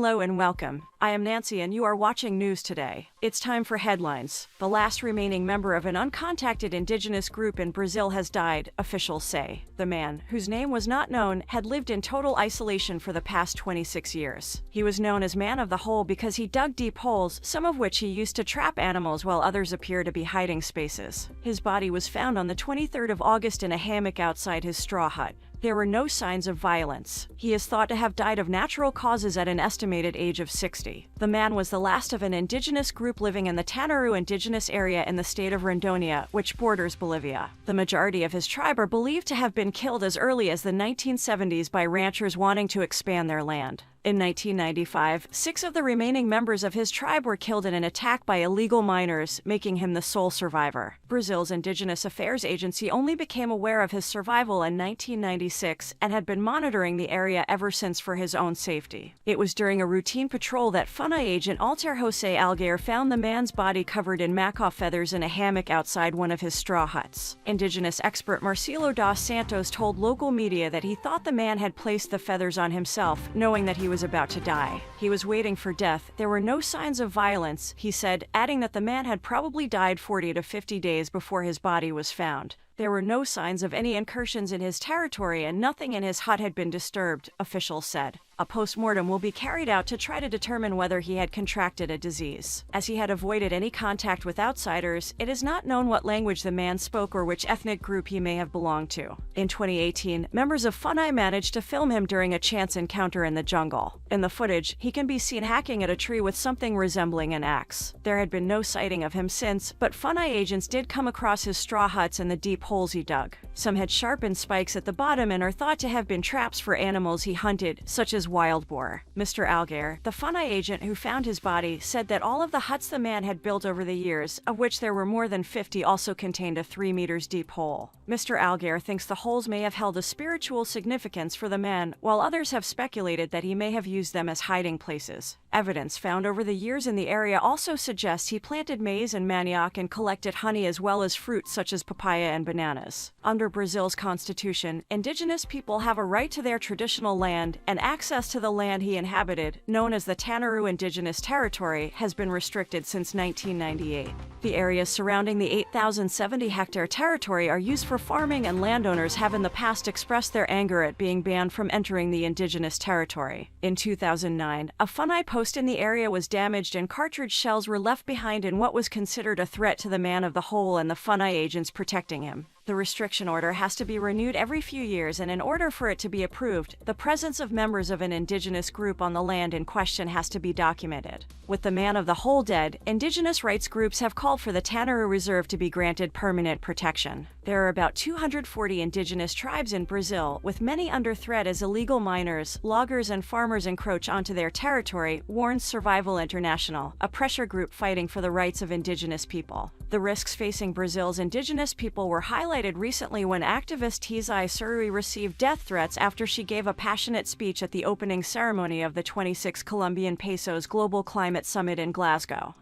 Hello and welcome. I am Nancy and you are watching News Today. It's time for headlines. The last remaining member of an uncontacted indigenous group in Brazil has died, officials say. The man, whose name was not known, had lived in total isolation for the past 26 years. He was known as Man of the Hole because he dug deep holes, some of which he used to trap animals while others appear to be hiding spaces. His body was found on the 23rd of August in a hammock outside his straw hut. There were no signs of violence. He is thought to have died of natural causes at an estimated age of 60. The man was the last of an indigenous group living in the Tanaru indigenous area in the state of Rondônia, which borders Bolivia. The majority of his tribe are believed to have been killed as early as the 1970s by ranchers wanting to expand their land. In 1995, 6 of the remaining members of his tribe were killed in an attack by illegal miners, making him the sole survivor. Brazil's Indigenous Affairs Agency only became aware of his survival in 1996 and had been monitoring the area ever since for his own safety. It was during a routine patrol that FUNAI agent Alter Jose Alguer found the man's body covered in macaw feathers in a hammock outside one of his straw huts. Indigenous expert Marcelo dos Santos told local media that he thought the man had placed the feathers on himself, knowing that he was about to die. He was waiting for death. There were no signs of violence, he said, adding that the man had probably died 40 to 50 days before his body was found. There were no signs of any incursions in his territory and nothing in his hut had been disturbed, officials said. A post-mortem will be carried out to try to determine whether he had contracted a disease. As he had avoided any contact with outsiders, it is not known what language the man spoke or which ethnic group he may have belonged to. In 2018, members of FUNAI managed to film him during a chance encounter in the jungle. In the footage, he can be seen hacking at a tree with something resembling an axe. There had been no sighting of him since, but FUNAI agents did come across his straw huts and the deep holes he dug. Some had sharpened spikes at the bottom and are thought to have been traps for animals he hunted, such as wild boar. Mr. Alguer, the FUNAI agent who found his body, said that all of the huts the man had built over the years, of which there were more than 50, also contained a 3 meters deep hole. Mr. Alguer thinks the holes may have held a spiritual significance for the man, while others have speculated that he may have used them as hiding places. Evidence found over the years in the area also suggests he planted maize and manioc and collected honey as well as fruits such as papaya and bananas. Under Brazil's constitution, indigenous people have a right to their traditional land, and access to the land he inhabited, known as the Tanaru Indigenous Territory, has been restricted since 1998. The areas surrounding the 8,070-hectare territory are used for farming, and landowners have in the past expressed their anger at being banned from entering the indigenous territory. In 2009, a FUNAI post in the area was damaged and cartridge shells were left behind in what was considered a threat to the Man of the Hole and the FUNAI agents protecting him. The restriction order has to be renewed every few years, and in order for it to be approved, the presence of members of an indigenous group on the land in question has to be documented. With the Man of the Hole dead, indigenous rights groups have called for the Tanaru Reserve to be granted permanent protection. There are about 240 indigenous tribes in Brazil, with many under threat as illegal miners, loggers, and farmers encroach onto their territory, warns Survival International, a pressure group fighting for the rights of indigenous people. The risks facing Brazil's indigenous people were highlighted recently when activist Tizai Surui received death threats after she gave a passionate speech at the opening ceremony of the 26 Colombian Pesos Global Climate Summit in Glasgow.